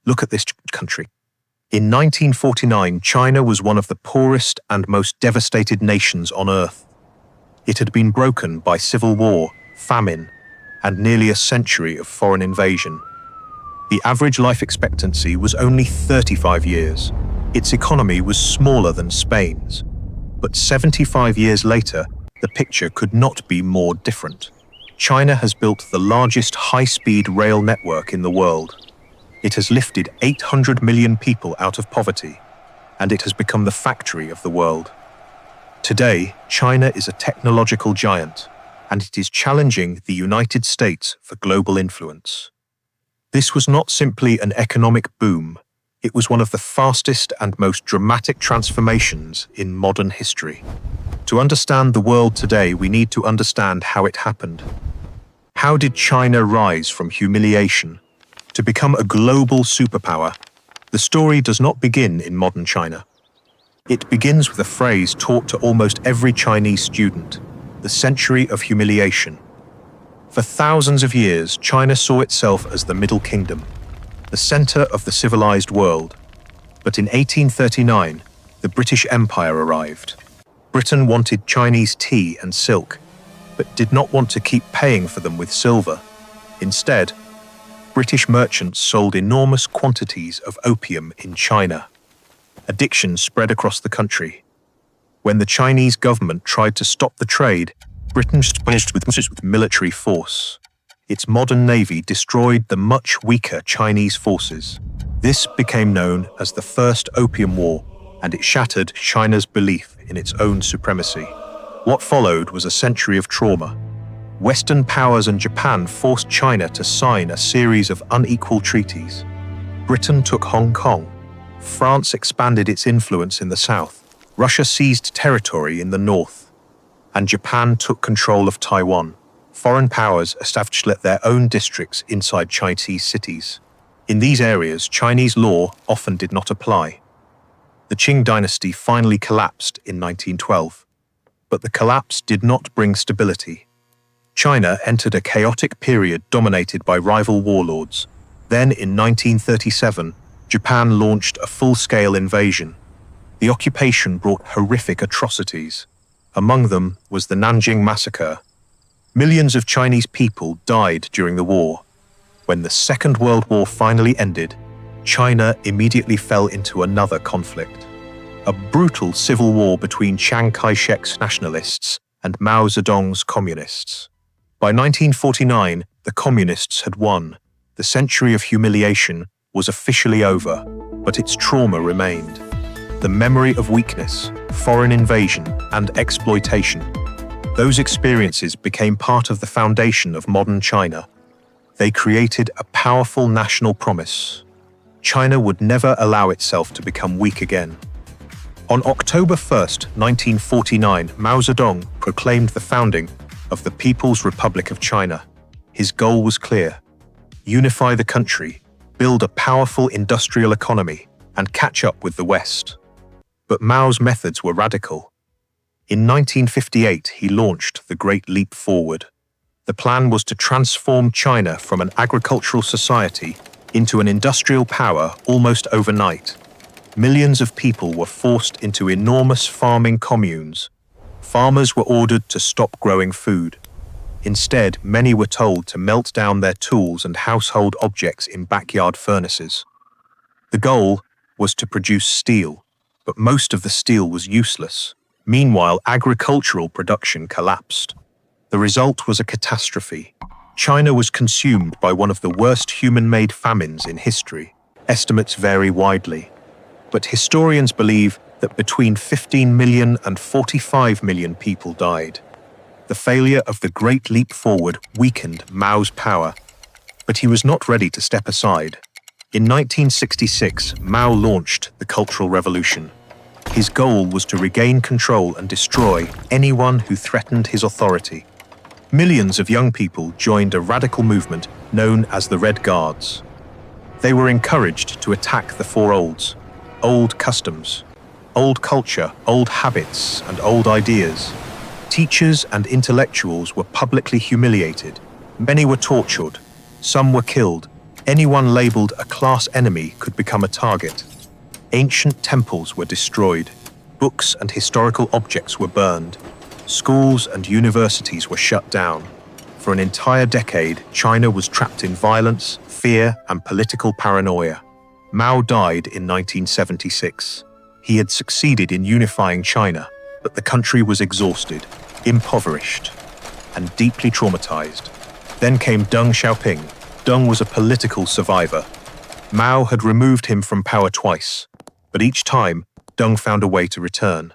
Look at this country. In 1949, China was one of the poorest and most devastated nations on Earth. It had been broken by civil war, famine, and nearly a century of foreign invasion. The average life expectancy was only 35 years. Its economy was smaller than Spain's. But 75 years later, the picture could not be more different. China has built the largest high-speed rail network in the world. It has lifted 800 million people out of poverty, and it has become the factory of the world. Today, China is a technological giant, and it is challenging the United States for global influence. This was not simply an economic boom, it was one of the fastest and most dramatic transformations in modern history. To understand the world today, we need to understand how it happened. How did China rise from humiliation to become a global superpower? The story does not begin in modern China. It begins with a phrase taught to almost every Chinese student, the Century of Humiliation. For thousands of years, China saw itself as the Middle Kingdom, the center of the civilized world. But in 1839, the British Empire arrived. Britain wanted Chinese tea and silk, but did not want to keep paying for them with silver. Instead, British merchants sold enormous quantities of opium in China. Addiction spread across the country. When the Chinese government tried to stop the trade, Britain responded with military force. Its modern navy destroyed the much weaker Chinese forces. This became known as the First Opium War, and it shattered China's belief in its own supremacy. What followed was a century of trauma. Western powers and Japan forced China to sign a series of unequal treaties. Britain took Hong Kong. France expanded its influence in the south. Russia seized territory in the north. And Japan took control of Taiwan. Foreign powers established their own districts inside Chinese cities. In these areas, Chinese law often did not apply. The Qing dynasty finally collapsed in 1912. But the collapse did not bring stability. China entered a chaotic period dominated by rival warlords. Then, in 1937, Japan launched a full-scale invasion. The occupation brought horrific atrocities. Among them was the Nanjing Massacre. Millions of Chinese people died during the war. When the Second World War finally ended, China immediately fell into another conflict. A brutal civil war between Chiang Kai-shek's nationalists and Mao Zedong's communists. By 1949, the communists had won. The Century of Humiliation was officially over, but its trauma remained. The memory of weakness, foreign invasion, and exploitation. Those experiences became part of the foundation of modern China. They created a powerful national promise. China would never allow itself to become weak again. On October 1st, 1949, Mao Zedong proclaimed the founding of the People's Republic of China. His goal was clear: unify the country, build a powerful industrial economy, and catch up with the West. But Mao's methods were radical. In 1958, he launched the Great Leap Forward. The plan was to transform China from an agricultural society into an industrial power almost overnight. Millions of people were forced into enormous farming communes. Farmers were ordered to stop growing food. Instead, many were told to melt down their tools and household objects in backyard furnaces. The goal was to produce steel, but most of the steel was useless. Meanwhile, agricultural production collapsed. The result was a catastrophe. China was consumed by one of the worst human-made famines in history. Estimates vary widely, but historians believe that between 15 million and 45 million people died. The failure of the Great Leap Forward weakened Mao's power, but he was not ready to step aside. In 1966, Mao launched the Cultural Revolution. His goal was to regain control and destroy anyone who threatened his authority. Millions of young people joined a radical movement known as the Red Guards. They were encouraged to attack the four olds: old customs, old culture, old habits, and old ideas. Teachers and intellectuals were publicly humiliated. Many were tortured. Some were killed. Anyone labeled a class enemy could become a target. Ancient temples were destroyed, books and historical objects were burned, schools and universities were shut down. For an entire decade, China was trapped in violence, fear, and political paranoia. Mao died in 1976. He had succeeded in unifying China, but the country was exhausted, impoverished, and deeply traumatized. Then came Deng Xiaoping. Deng was a political survivor. Mao had removed him from power twice, but each time, Deng found a way to return.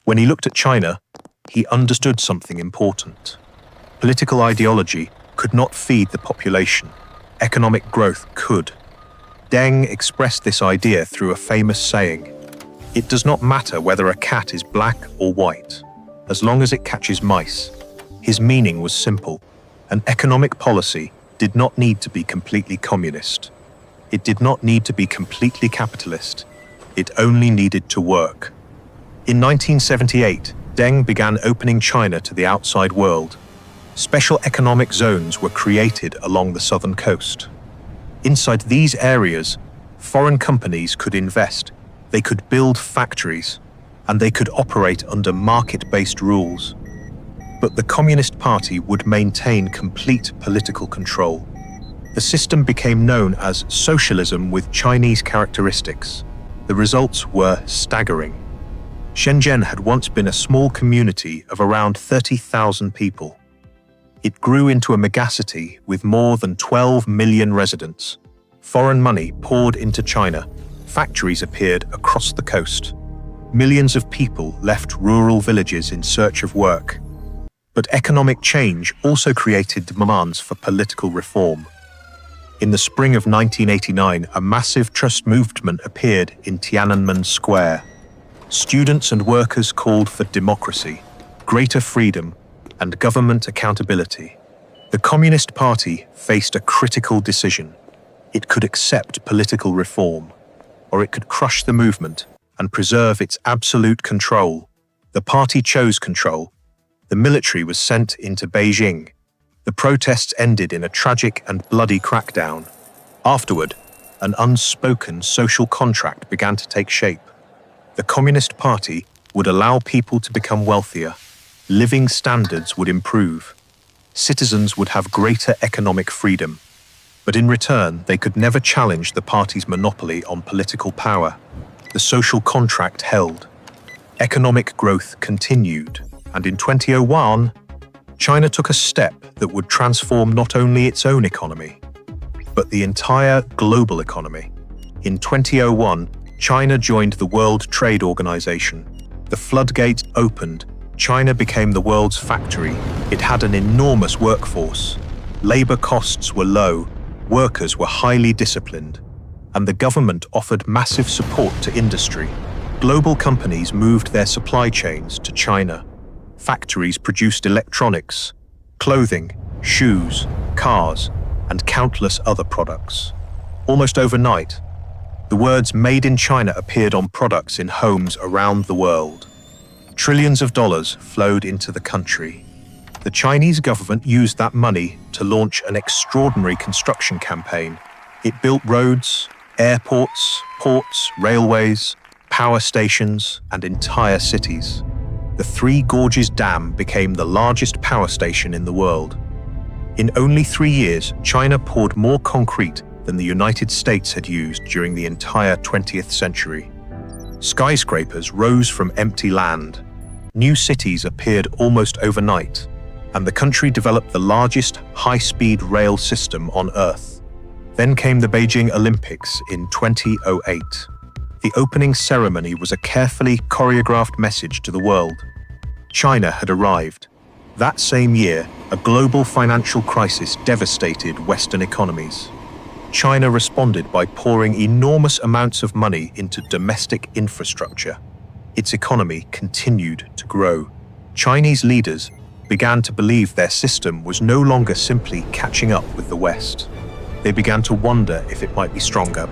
When he looked at China, he understood something important. Political ideology could not feed the population. Economic growth could. Deng expressed this idea through a famous saying: "It does not matter whether a cat is black or white, as long as it catches mice." His meaning was simple. An economic policy did not need to be completely communist. It did not need to be completely capitalist. It only needed to work. In 1978, Deng began opening China to the outside world. Special economic zones were created along the southern coast. Inside these areas, foreign companies could invest, they could build factories, and they could operate under market-based rules. But the Communist Party would maintain complete political control. The system became known as socialism with Chinese characteristics. The results were staggering. Shenzhen had once been a small community of around 30,000 people. It grew into a megacity with more than 12 million residents. Foreign money poured into China. Factories appeared across the coast. Millions of people left rural villages in search of work. But economic change also created demands for political reform. In the spring of 1989, a massive trust movement appeared in Tiananmen Square. Students and workers called for democracy, greater freedom, and government accountability. The Communist Party faced a critical decision. It could accept political reform, or it could crush the movement and preserve its absolute control. The party chose control. The military was sent into Beijing. The protests ended in a tragic and bloody crackdown. Afterward, an unspoken social contract began to take shape. The Communist Party would allow people to become wealthier. Living standards would improve. Citizens would have greater economic freedom. But in return, they could never challenge the party's monopoly on political power. The social contract held. Economic growth continued. And in 2001, China took a step that would transform not only its own economy, but the entire global economy. In 2001, China joined the World Trade Organization. The floodgates opened. China became the world's factory. It had an enormous workforce. Labor costs were low, workers were highly disciplined, and the government offered massive support to industry. Global companies moved their supply chains to China. Factories produced electronics, clothing, shoes, cars, and countless other products. Almost overnight, the words "Made in China" appeared on products in homes around the world. Trillions of dollars flowed into the country. The Chinese government used that money to launch an extraordinary construction campaign. It built roads, airports, ports, railways, power stations, and entire cities. The Three Gorges Dam became the largest power station in the world. In only 3 years, China poured more concrete than the United States had used during the entire 20th century. Skyscrapers rose from empty land. New cities appeared almost overnight, and the country developed the largest high-speed rail system on Earth. Then came the Beijing Olympics in 2008. The opening ceremony was a carefully choreographed message to the world. China had arrived. That same year, a global financial crisis devastated Western economies. China responded by pouring enormous amounts of money into domestic infrastructure. Its economy continued to grow. Chinese leaders began to believe their system was no longer simply catching up with the West. They began to wonder if it might be stronger.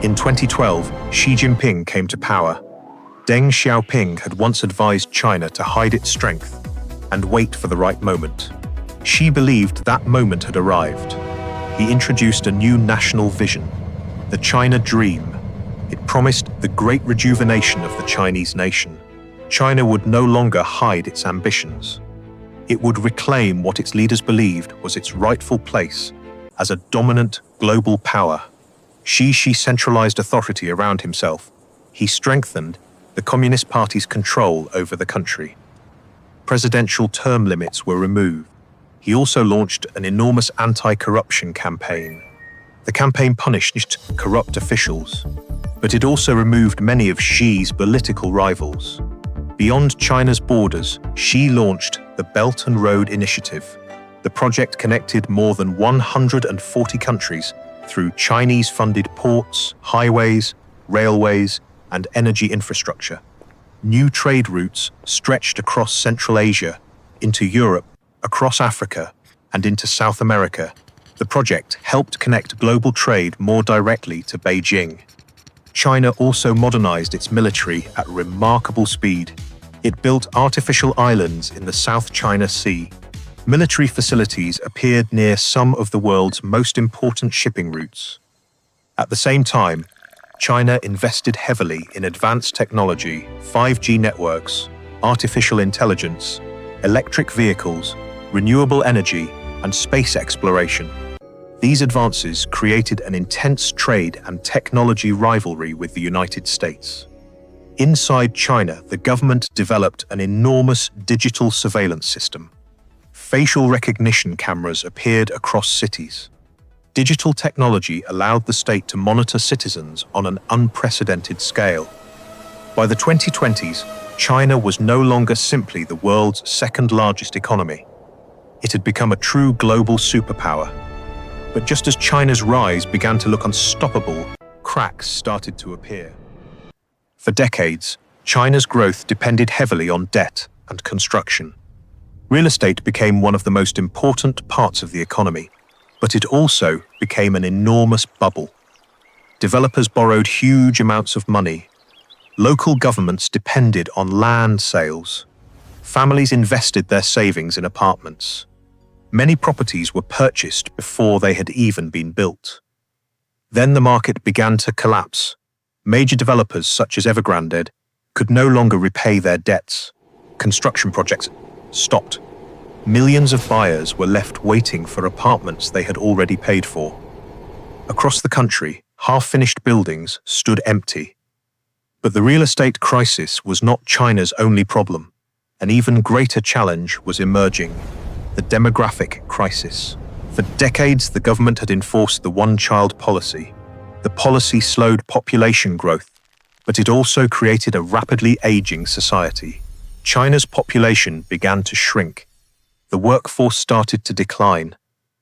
In 2012, Xi Jinping came to power. Deng Xiaoping had once advised China to hide its strength and wait for the right moment. Xi believed that moment had arrived. he introduced a new national vision, the China Dream. It promised the great rejuvenation of the Chinese nation. China would no longer hide its ambitions. It would reclaim what its leaders believed was its rightful place as a dominant global power. Xi centralized authority around himself. He strengthened the Communist Party's control over the country. Presidential term limits were removed. He also launched an enormous anti-corruption campaign. The campaign punished corrupt officials, but it also removed many of Xi's political rivals. Beyond China's borders, Xi launched the Belt and Road Initiative. The project connected more than 140 countries through Chinese-funded ports, highways, railways, and energy infrastructure. New trade routes stretched across Central Asia, into Europe, across Africa, and into South America. The project helped connect global trade more directly to Beijing. China also modernized its military at remarkable speed. It built artificial islands in the South China Sea. Military facilities appeared near some of the world's most important shipping routes. At the same time, China invested heavily in advanced technology, 5G networks, artificial intelligence, electric vehicles, renewable energy, and space exploration. These advances created an intense trade and technology rivalry with the United States. Inside China, the government developed an enormous digital surveillance system. Facial recognition cameras appeared across cities. Digital technology allowed the state to monitor citizens on an unprecedented scale. By the 2020s, China was no longer simply the world's second-largest economy. It had become a true global superpower. But just as China's rise began to look unstoppable, cracks started to appear. For decades, China's growth depended heavily on debt and construction. Real estate became one of the most important parts of the economy, but it also became an enormous bubble. Developers borrowed huge amounts of money. Local governments depended on land sales. Families invested their savings in apartments. Many properties were purchased before they had even been built. Then the market began to collapse. Major developers such as Evergrande could no longer repay their debts. Construction projects stopped. Millions of buyers were left waiting for apartments they had already paid for. Across the country, half-finished buildings stood empty. But the real estate crisis was not China's only problem. An even greater challenge was emerging: the demographic crisis. For decades, the government had enforced the one-child policy. The policy slowed population growth, but it also created a rapidly aging society. China's population began to shrink. The workforce started to decline,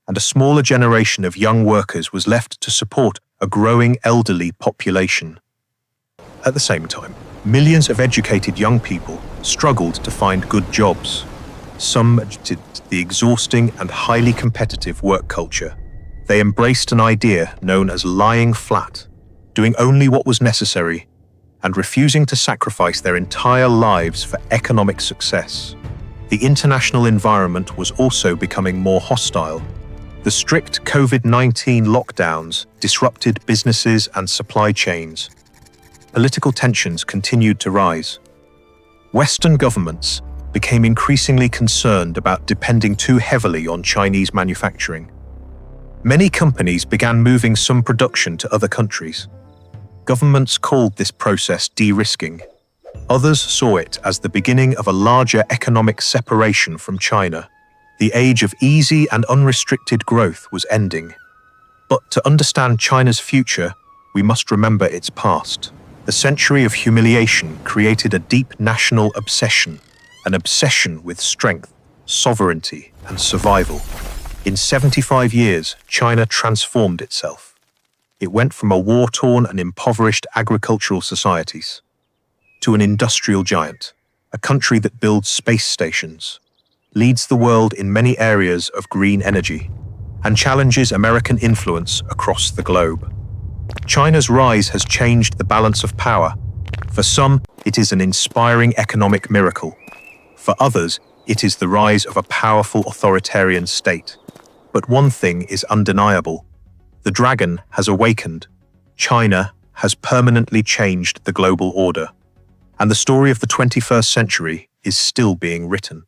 and a smaller generation of young workers was left to support a growing elderly population. At the same time, millions of educated young people struggled to find good jobs. Some rejected the exhausting and highly competitive work culture. They embraced an idea known as lying flat, doing only what was necessary, and refusing to sacrifice their entire lives for economic success. The international environment was also becoming more hostile. The strict COVID-19 lockdowns disrupted businesses and supply chains. Political tensions continued to rise. Western governments became increasingly concerned about depending too heavily on Chinese manufacturing. Many companies began moving some production to other countries. Governments called this process de-risking. Others saw it as the beginning of a larger economic separation from China. The age of easy and unrestricted growth was ending. But to understand China's future, we must remember its past. The Century of Humiliation created a deep national obsession, an obsession with strength, sovereignty, and survival. In 75 years, China transformed itself. It went from a war-torn and impoverished agricultural societies to an industrial giant, a country that builds space stations, leads the world in many areas of green energy, and challenges American influence across the globe. China's rise has changed the balance of power. For some, it is an inspiring economic miracle. For others, it is the rise of a powerful authoritarian state. But one thing is undeniable. The dragon has awakened. China has permanently changed the global order. And the story of the 21st century is still being written.